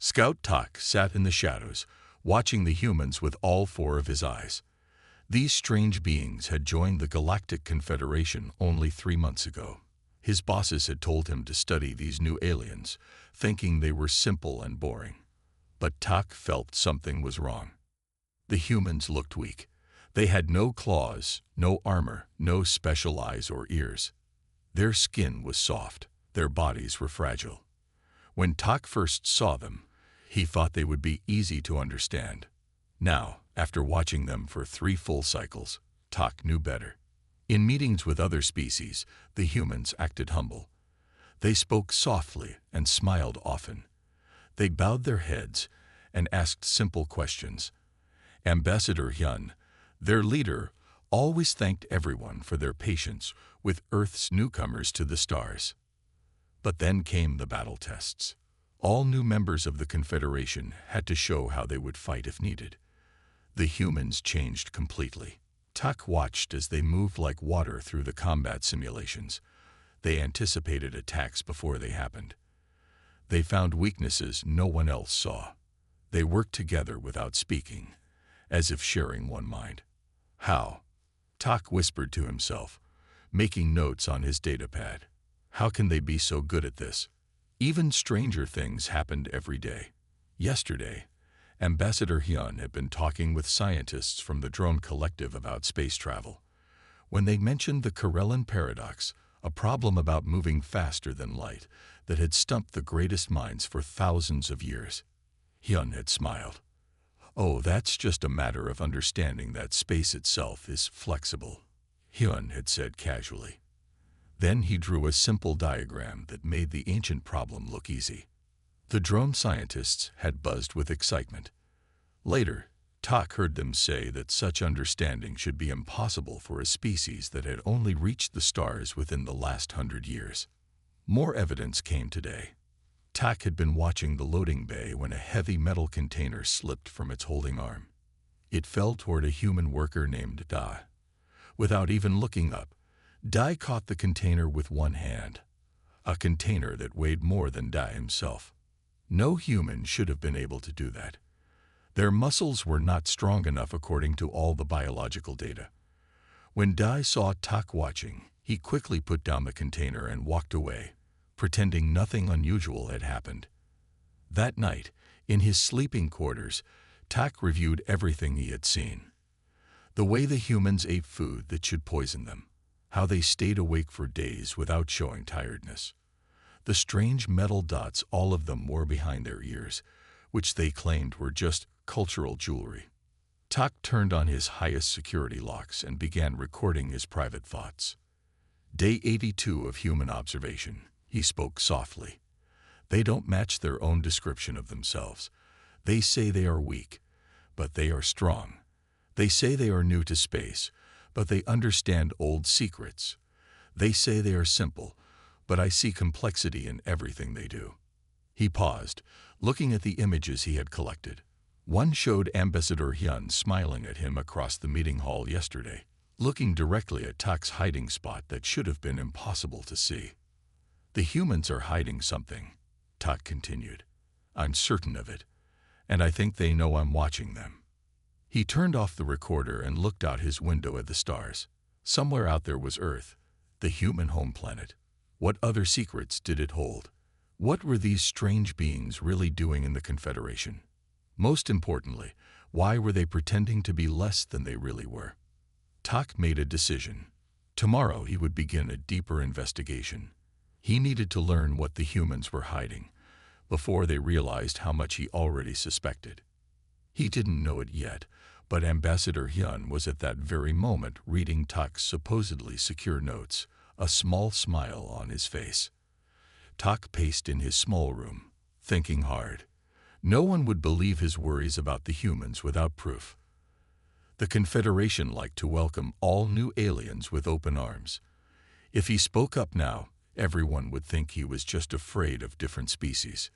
Scout Tak sat in the shadows, watching the humans with all four of his eyes. These strange beings had joined the Galactic Confederation only 3 months ago. His bosses had told him to study these new aliens, thinking they were simple and boring. But Tak felt something was wrong. The humans looked weak. They had no claws, no armor, no special eyes or ears. Their skin was soft. Their bodies were fragile. When Tak first saw them, he thought they would be easy to understand. Now, after watching them for 3 full cycles, Tak knew better. In meetings with other species, the humans acted humble. They spoke softly and smiled often. They bowed their heads and asked simple questions. Ambassador Hyun, their leader, always thanked everyone for their patience with Earth's newcomers to the stars. But then came the battle tests. All new members of the Confederation had to show how they would fight if needed. The humans changed completely. Tak watched as they moved like water through the combat simulations. They anticipated attacks before they happened. They found weaknesses no one else saw. They worked together without speaking, as if sharing one mind. How? Tak whispered to himself, making notes on his datapad. How can they be so good at this? Even stranger things happened every day. Yesterday, Ambassador Hyun had been talking with scientists from the drone collective about space travel. When they mentioned the Corellan paradox, a problem about moving faster than light that had stumped the greatest minds for thousands of years, Hyun had smiled. Oh, that's just a matter of understanding that space itself is flexible, Hyun had said casually. Then he drew a simple diagram that made the ancient problem look easy. The drone scientists had buzzed with excitement. Later, Tak heard them say that such understanding should be impossible for a species that had only reached the stars within the last 100 years. More evidence came today. Tak had been watching the loading bay when a heavy metal container slipped from its holding arm. It fell toward a human worker named Da. Without even looking up, Da caught the container with one hand, a container that weighed more than Da himself. No human should have been able to do that. Their muscles were not strong enough according to all the biological data. When Da saw Tak watching, he quickly put down the container and walked away, pretending nothing unusual had happened. That night, in his sleeping quarters, Tak reviewed everything he had seen. The way the humans ate food that should poison them, how they stayed awake for days without showing tiredness. The strange metal dots all of them wore behind their ears, which they claimed were just cultural jewelry. Tak turned on his highest security locks and began recording his private thoughts. Day 82 of human observation, he spoke softly. They don't match their own description of themselves. They say they are weak, but they are strong. They say they are new to space, but they understand old secrets. They say they are simple, but I see complexity in everything they do. He paused, looking at the images he had collected. One showed Ambassador Hyun smiling at him across the meeting hall yesterday, looking directly at Tak's hiding spot that should have been impossible to see. The humans are hiding something, Tak continued. I'm certain of it, and I think they know I'm watching them. He turned off the recorder and looked out his window at the stars. Somewhere out there was Earth, the human home planet. What other secrets did it hold? What were these strange beings really doing in the Confederation? Most importantly, why were they pretending to be less than they really were? Tak made a decision. Tomorrow he would begin a deeper investigation. He needed to learn what the humans were hiding before they realized how much he already suspected. He didn't know it yet, but Ambassador Hyun was at that very moment reading Tak's supposedly secure notes, a small smile on his face. Tak paced in his small room, thinking hard. No one would believe his worries about the humans without proof. The Confederation liked to welcome all new aliens with open arms. If he spoke up now, everyone would think he was just afraid of different species.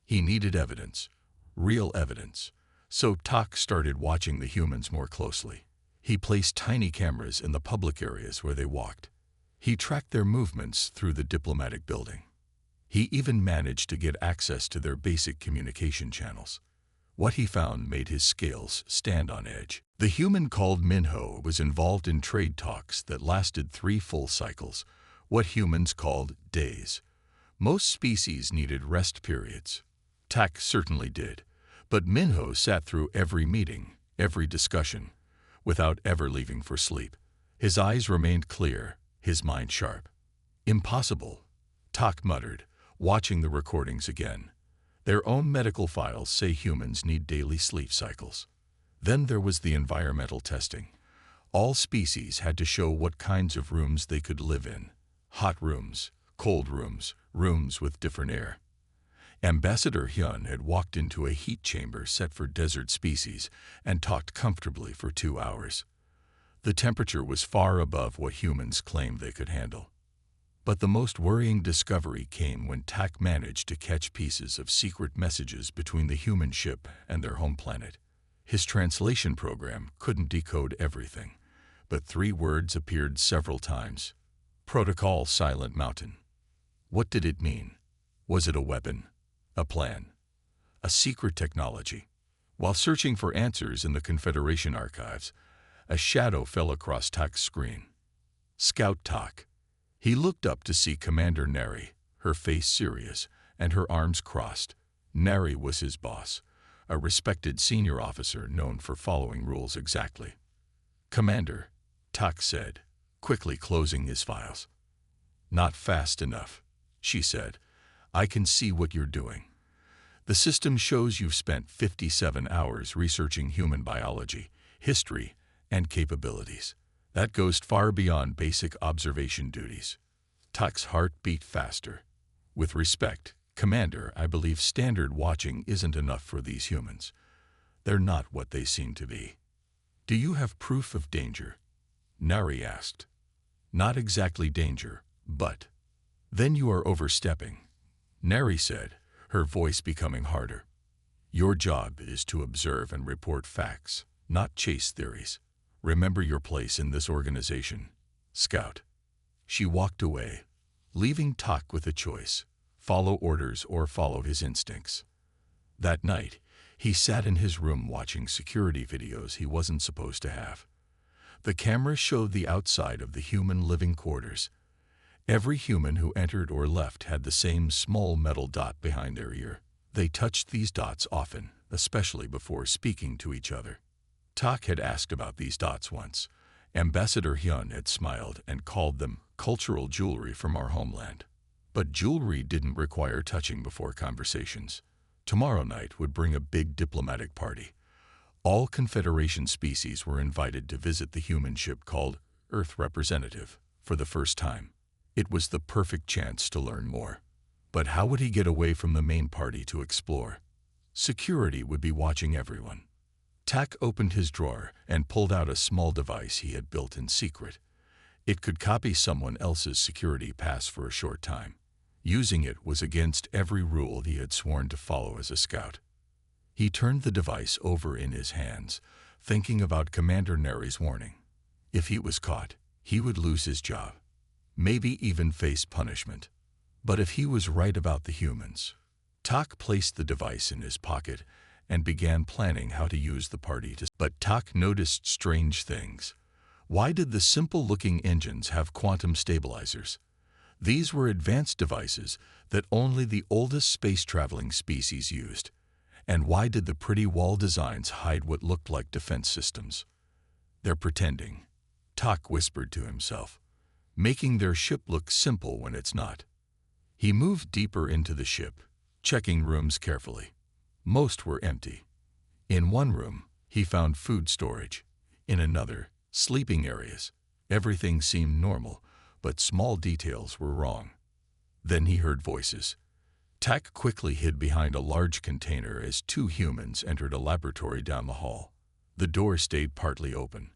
He needed evidence, real evidence. So Tak started watching the humans more closely. He placed tiny cameras in the public areas where they walked. He tracked their movements through the diplomatic building. He even managed to get access to their basic communication channels. What he found made his scales stand on edge. The human called Minho was involved in trade talks that lasted 3 full cycles, what humans called days. Most species needed rest periods. Tak certainly did, but Minho sat through every meeting, every discussion, without ever leaving for sleep. His eyes remained clear, his mind sharp. Impossible, Tak muttered, watching the recordings again. Their own medical files say humans need daily sleep cycles. Then there was the environmental testing. All species had to show what kinds of rooms they could live in. Hot rooms, cold rooms, rooms with different air. Ambassador Hyun had walked into a heat chamber set for desert species and talked comfortably for 2 hours. The temperature was far above what humans claimed they could handle. But the most worrying discovery came when Tak managed to catch pieces of secret messages between the human ship and their home planet. His translation program couldn't decode everything, but 3 words appeared several times. Protocol Silent Mountain. What did it mean? Was it a weapon? A plan? A secret technology? While searching for answers in the Confederation archives, a shadow fell across Tak's screen. Scout Tak. He looked up to see Commander Neri, her face serious and her arms crossed. Neri was his boss, a respected senior officer known for following rules exactly. "Commander," Tak said, quickly closing his files. "Not fast enough," she said. "I can see what you're doing. The system shows you've spent 57 hours researching human biology, history, and capabilities. That goes far beyond basic observation duties." Tak's heart beat faster. "With respect, Commander, I believe standard watching isn't enough for these humans. They're not what they seem to be." "Do you have proof of danger?" Nari asked. "Not exactly danger, but—" "Then you are overstepping," Nari said, her voice becoming harder. "Your job is to observe and report facts, not chase theories. Remember your place in this organization, Scout." She walked away, leaving Tak with a choice: follow orders or follow his instincts. That night, he sat in his room watching security videos he wasn't supposed to have. The camera showed the outside of the human living quarters. Every human who entered or left had the same small metal dot behind their ear. They touched these dots often, especially before speaking to each other. Tak had asked about these dots once. Ambassador Hyun had smiled and called them cultural jewelry from our homeland. But jewelry didn't require touching before conversations. Tomorrow night would bring a big diplomatic party. All Confederation species were invited to visit the human ship called Earth Representative for the first time. It was the perfect chance to learn more. But how would he get away from the main party to explore? Security would be watching everyone. Tak opened his drawer and pulled out a small device he had built in secret. It could copy someone else's security pass for a short time. Using it was against every rule he had sworn to follow as a scout. He turned the device over in his hands, thinking about Commander Neri's warning. If he was caught, he would lose his job, maybe even face punishment. But if he was right about the humans— Tak placed the device in his pocket and began planning how to use the party to— But Tak noticed strange things. Why did the simple-looking engines have quantum stabilizers? These were advanced devices that only the oldest space-traveling species used. And why did the pretty wall designs hide what looked like defense systems? "They're pretending," Tak whispered to himself, "making their ship look simple when it's not." He moved deeper into the ship, checking rooms carefully. Most were empty. In one room, he found food storage. In another, sleeping areas. Everything seemed normal, but small details were wrong. Then he heard voices. Tak quickly hid behind a large container as 2 humans entered a laboratory down the hall. The door stayed partly open,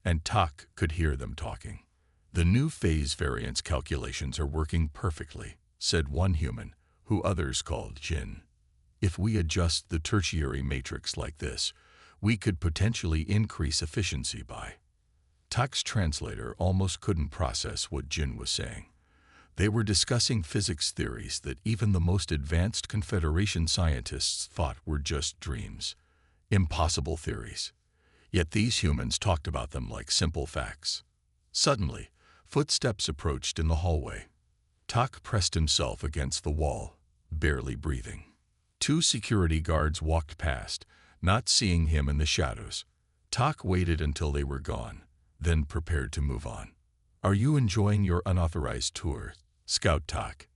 and Tak could hear them talking. "The new phase variance calculations are working perfectly," said one human, who others called Jin. "If we adjust the tertiary matrix like this, we could potentially increase efficiency by—" Tak's translator almost couldn't process what Jin was saying. They were discussing physics theories that even the most advanced Confederation scientists thought were just dreams, impossible theories. Yet these humans talked about them like simple facts. Suddenly, footsteps approached in the hallway. Tak pressed himself against the wall, barely breathing. Two security guards walked past, not seeing him in the shadows. Tak waited until they were gone, then prepared to move on. "Are you enjoying your unauthorized tour, Scout Tak?"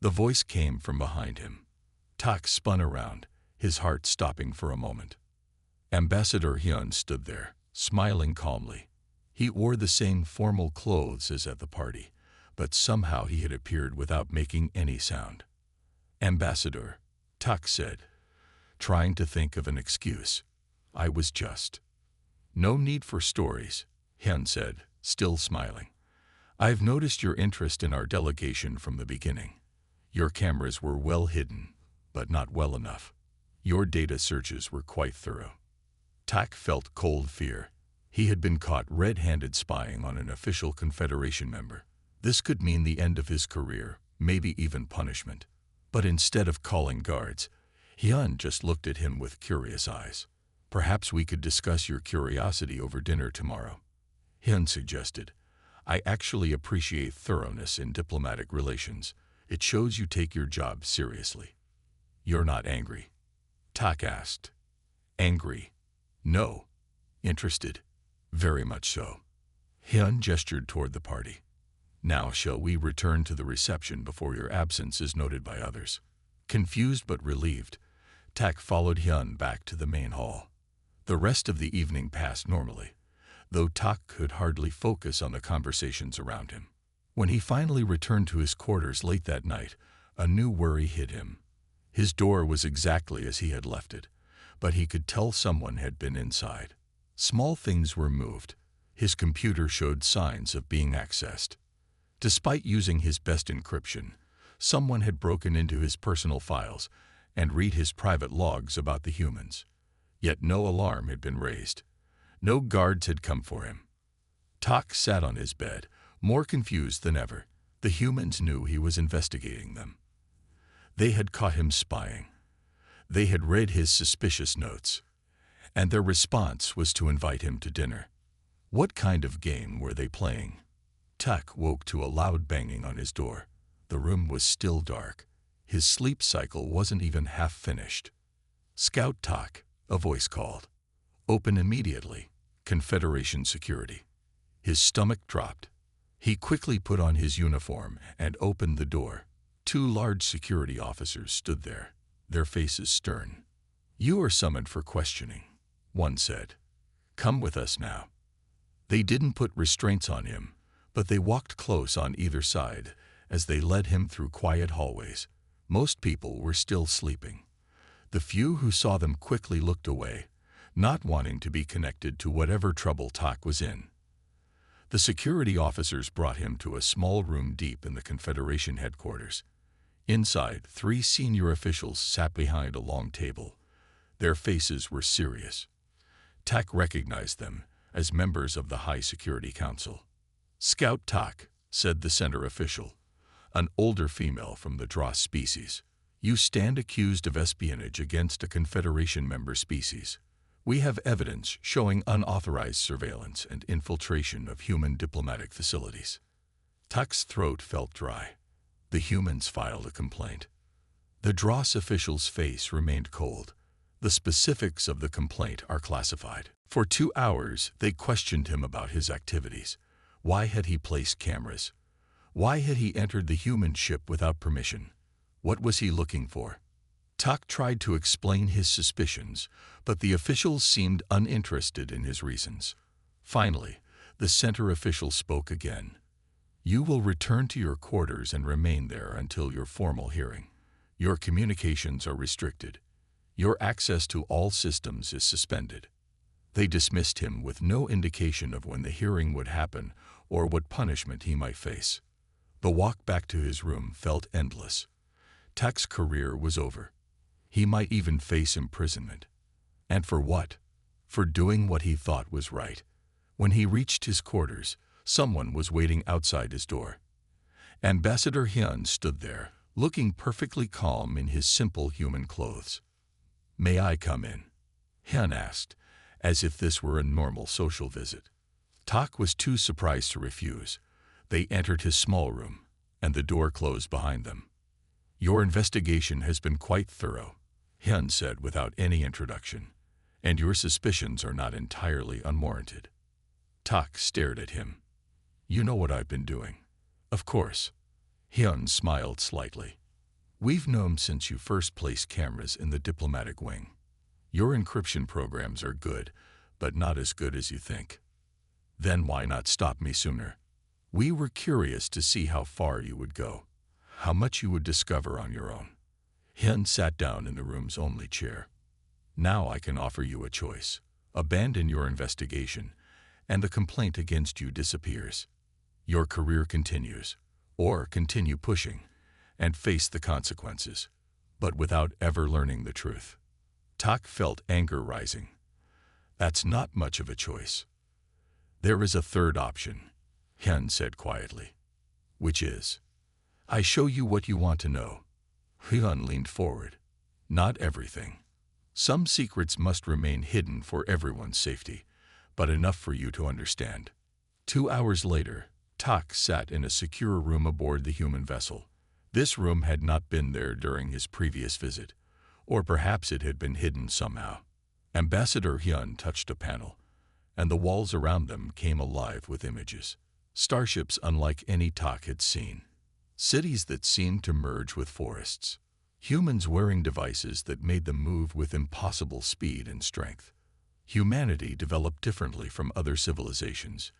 The voice came from behind him. Tak spun around, his heart stopping for a moment. Ambassador Hyun stood there, smiling calmly. He wore the same formal clothes as at the party, but somehow he had appeared without making any sound. "Ambassador," Tak said, trying to think of an excuse. "I was just—" "No need for stories," Hyun said, still smiling. "I've noticed your interest in our delegation from the beginning. Your cameras were well hidden, but not well enough. Your data searches were quite thorough." Tak felt cold fear. He had been caught red-handed spying on an official Confederation member. This could mean the end of his career, maybe even punishment. But instead of calling guards, Hyun just looked at him with curious eyes. "Perhaps we could discuss your curiosity over dinner tomorrow," Hyun suggested. "I actually appreciate thoroughness in diplomatic relations. It shows you take your job seriously." "You're not angry?" Tak asked. "Angry? No. Interested? Very much so." Hyun gestured toward the party. "Now shall we return to the reception before your absence is noted by others?" Confused but relieved, Tak followed Hyun back to the main hall. The rest of the evening passed normally, though Tak could hardly focus on the conversations around him. When he finally returned to his quarters late that night, a new worry hit him. His door was exactly as he had left it, but he could tell someone had been inside. Small things were moved. His computer showed signs of being accessed. Despite using his best encryption, someone had broken into his personal files and read his private logs about the humans. Yet no alarm had been raised. No guards had come for him. Tak sat on his bed, more confused than ever. The humans knew he was investigating them. They had caught him spying. They had read his suspicious notes, and their response was to invite him to dinner. What kind of game were they playing? Tak woke to a loud banging on his door. The room was still dark. His sleep cycle wasn't even half finished. "Scout Tak," a voice called. "Open immediately. Confederation security." His stomach dropped. He quickly put on his uniform and opened the door. Two large security officers stood there, their faces stern. "You are summoned for questioning," one said. "Come with us now." They didn't put restraints on him, but they walked close on either side as they led him through quiet hallways. Most people were still sleeping. The few who saw them quickly looked away, not wanting to be connected to whatever trouble Tak was in. The security officers brought him to a small room deep in the Confederation headquarters. Inside, 3 senior officials sat behind a long table. Their faces were serious. Tak recognized them as members of the High Security Council. "Scout Tak," said the center official, an older female from the Dross species. "You stand accused of espionage against a Confederation member species. We have evidence showing unauthorized surveillance and infiltration of human diplomatic facilities." Tak's throat felt dry. The humans filed a complaint. The Dross official's face remained cold. The specifics of the complaint are classified. For 2 hours, they questioned him about his activities. Why had he placed cameras? Why had he entered the human ship without permission? What was he looking for? Tak tried to explain his suspicions, but the officials seemed uninterested in his reasons. Finally, the center official spoke again. "You will return to your quarters and remain there until your formal hearing. Your communications are restricted. Your access to all systems is suspended." They dismissed him with no indication of when the hearing would happen or what punishment he might face. The walk back to his room felt endless. Tak's career was over. He might even face imprisonment. And for what? For doing what he thought was right. When he reached his quarters, someone was waiting outside his door. Ambassador Hyun stood there, looking perfectly calm in his simple human clothes. "May I come in?" Hyun asked, as if this were a normal social visit. Tak was too surprised to refuse. They entered his small room, and the door closed behind them. "Your investigation has been quite thorough," Hyun said without any introduction, "and your suspicions are not entirely unwarranted." Tak stared at him. "You know what I've been doing." "Of course." Hyun smiled slightly. "We've known since you first placed cameras in the diplomatic wing. Your encryption programs are good, but not as good as you think. Then why not stop me sooner? We were curious to see how far you would go, how much you would discover on your own." Hyun sat down in the room's only chair. "Now I can offer you a choice. Abandon your investigation, and the complaint against you disappears. Your career continues, or continue pushing, and face the consequences, but without ever learning the truth." Tak felt anger rising. "That's not much of a choice." "There is a third option," Hyun said quietly. "Which is, I show you what you want to know." Hyun leaned forward. "Not everything. Some secrets must remain hidden for everyone's safety, but enough for you to understand." 2 hours later, Tak sat in a secure room aboard the human vessel. This room had not been there during his previous visit, or perhaps it had been hidden somehow. Ambassador Hyun touched a panel, and the walls around them came alive with images. Starships unlike any Tak had seen. Cities that seemed to merge with forests. Humans wearing devices that made them move with impossible speed and strength. Humanity developed differently from other civilizations,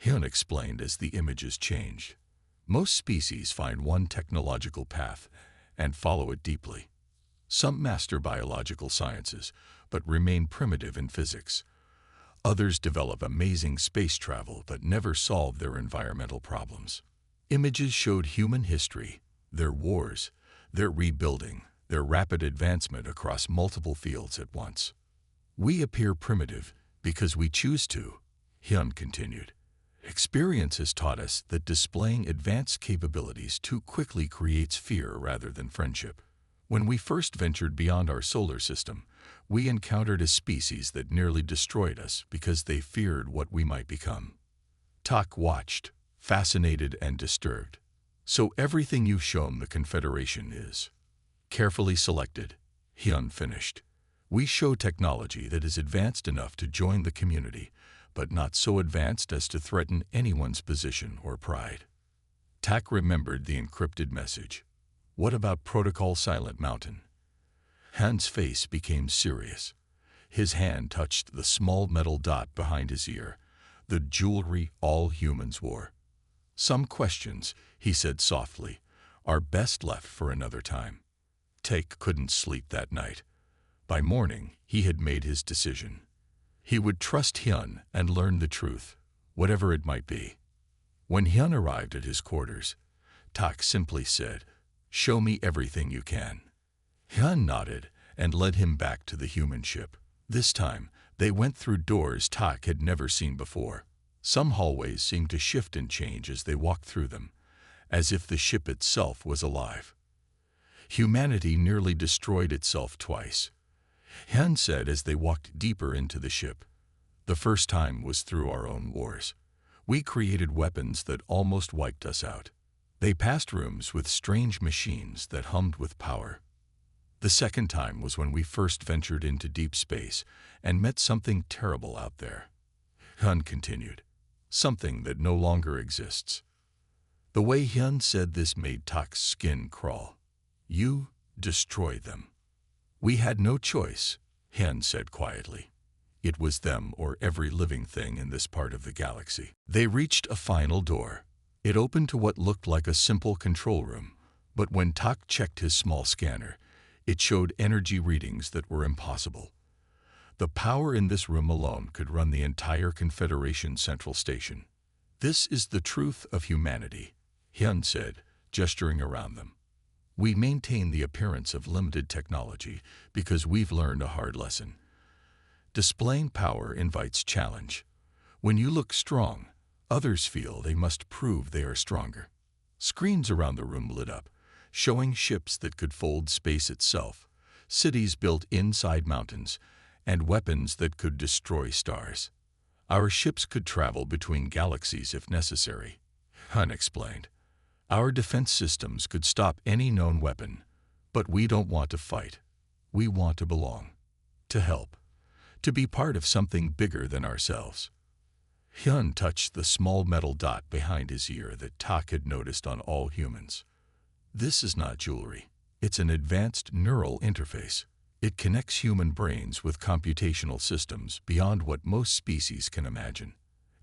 Hyun explained as the images changed. Most species find one technological path and follow it deeply. Some master biological sciences, but remain primitive in physics. Others develop amazing space travel but never solve their environmental problems. Images showed human history, their wars, their rebuilding, their rapid advancement across multiple fields at once. "We appear primitive because we choose to," Hyun continued. "Experience has taught us that displaying advanced capabilities too quickly creates fear rather than friendship. When we first ventured beyond our solar system, we encountered a species that nearly destroyed us because they feared what we might become." Tak watched, fascinated and disturbed. "So everything you've shown the Confederation is carefully selected," Hyun finished. "We show technology that is advanced enough to join the community, but not so advanced as to threaten anyone's position or pride." Tak remembered the encrypted message. "What about Protocol Silent Mountain?" Hyun's face became serious. His hand touched the small metal dot behind his ear, the jewelry all humans wore. "Some questions," he said softly, "are best left for another time." Tak couldn't sleep that night. By morning, he had made his decision. He would trust Hyun and learn the truth, whatever it might be. When Hyun arrived at his quarters, Tak simply said, "Show me everything you can." Hyun nodded and led him back to the human ship. This time, they went through doors Tak had never seen before. Some hallways seemed to shift and change as they walked through them, as if the ship itself was alive. Humanity nearly destroyed itself twice, Hyun said as they walked deeper into the ship. "The first time was through our own wars. We created weapons that almost wiped us out. They passed rooms with strange machines that hummed with power. The second time was when we first ventured into deep space and met something terrible out there," Hyun continued. "Something that no longer exists." The way Hyun said this made Tak's skin crawl. "You destroyed them." "We had no choice," Hyun said quietly. "It was them or every living thing in this part of the galaxy." They reached a final door. It opened to what looked like a simple control room, but when Tak checked his small scanner, it showed energy readings that were impossible. The power in this room alone could run the entire Confederation Central Station. "This is the truth of humanity," Hyun said, gesturing around them. "We maintain the appearance of limited technology because we've learned a hard lesson. Displaying power invites challenge. When you look strong, others feel they must prove they are stronger. Screens around the room lit up, showing ships that could fold space itself, cities built inside mountains, and weapons that could destroy stars. Our ships could travel between galaxies if necessary, Hun explained. Our defense systems could stop any known weapon, but we don't want to fight. We want to belong, to help, to be part of something bigger than ourselves. Hyun touched the small metal dot behind his ear that Tak had noticed on all humans. This is not jewelry. It's an advanced neural interface. It connects human brains with computational systems beyond what most species can imagine.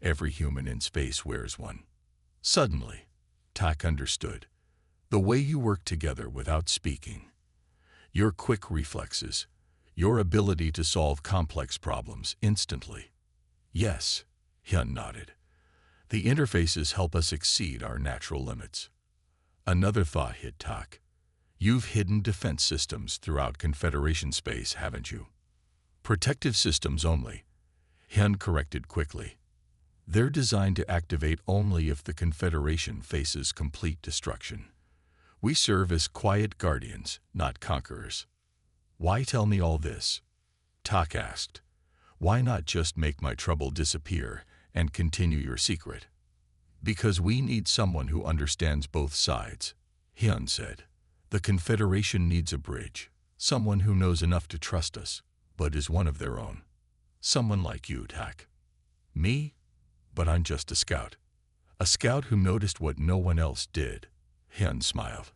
Every human in space wears one. Suddenly, Tak understood. The way you work together without speaking. Your quick reflexes. Your ability to solve complex problems instantly. Yes, Hyun nodded. The interfaces help us exceed our natural limits. Another thought hit Tak. You've hidden defense systems throughout Confederation space, haven't you? Protective systems only, Hyun corrected quickly. They're designed to activate only if the Confederation faces complete destruction. We serve as quiet guardians, not conquerors. Why tell me all this? Tak asked. Why not just make my trouble disappear and continue your secret? Because we need someone who understands both sides, Hyun said. The Confederation needs a bridge, someone who knows enough to trust us, but is one of their own. Someone like you, Tak. Me? But I'm just a scout. A scout who noticed what no one else did, Hyun smiled.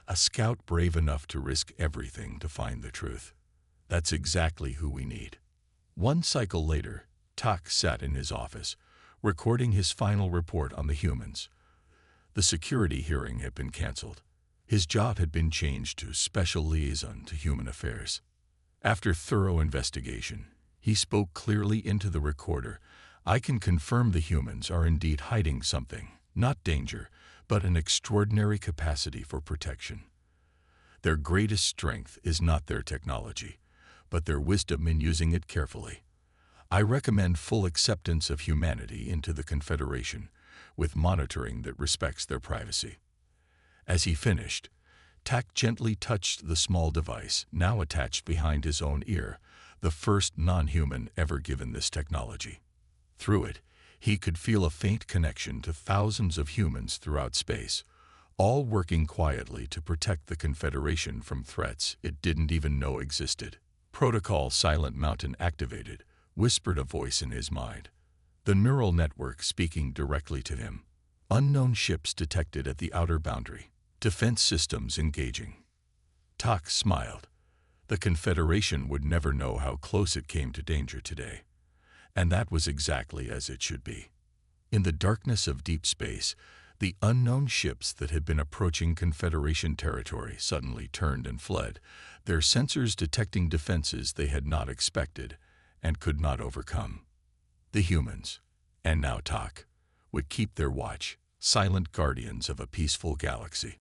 A scout brave enough to risk everything to find the truth. That's exactly who we need. One cycle later, Tak sat in his office, recording his final report on the humans. The security hearing had been canceled. His job had been changed to Special Liaison to Human Affairs. After thorough investigation, he spoke clearly into the recorder. I can confirm the humans are indeed hiding something, not danger, but an extraordinary capacity for protection. Their greatest strength is not their technology, but their wisdom in using it carefully. I recommend full acceptance of humanity into the Confederation, with monitoring that respects their privacy. As he finished, Tak gently touched the small device, now attached behind his own ear, the first non-human ever given this technology. Through it, he could feel a faint connection to thousands of humans throughout space, all working quietly to protect the Confederation from threats it didn't even know existed. Protocol Silent Mountain activated, whispered a voice in his mind. The neural network speaking directly to him. Unknown ships detected at the outer boundary. Defense systems engaging. Tak smiled. The Confederation would never know how close it came to danger today. And that was exactly as it should be. In the darkness of deep space, the unknown ships that had been approaching Confederation territory suddenly turned and fled, their sensors detecting defenses they had not expected and could not overcome. The humans, and now Tak, would keep their watch, silent guardians of a peaceful galaxy.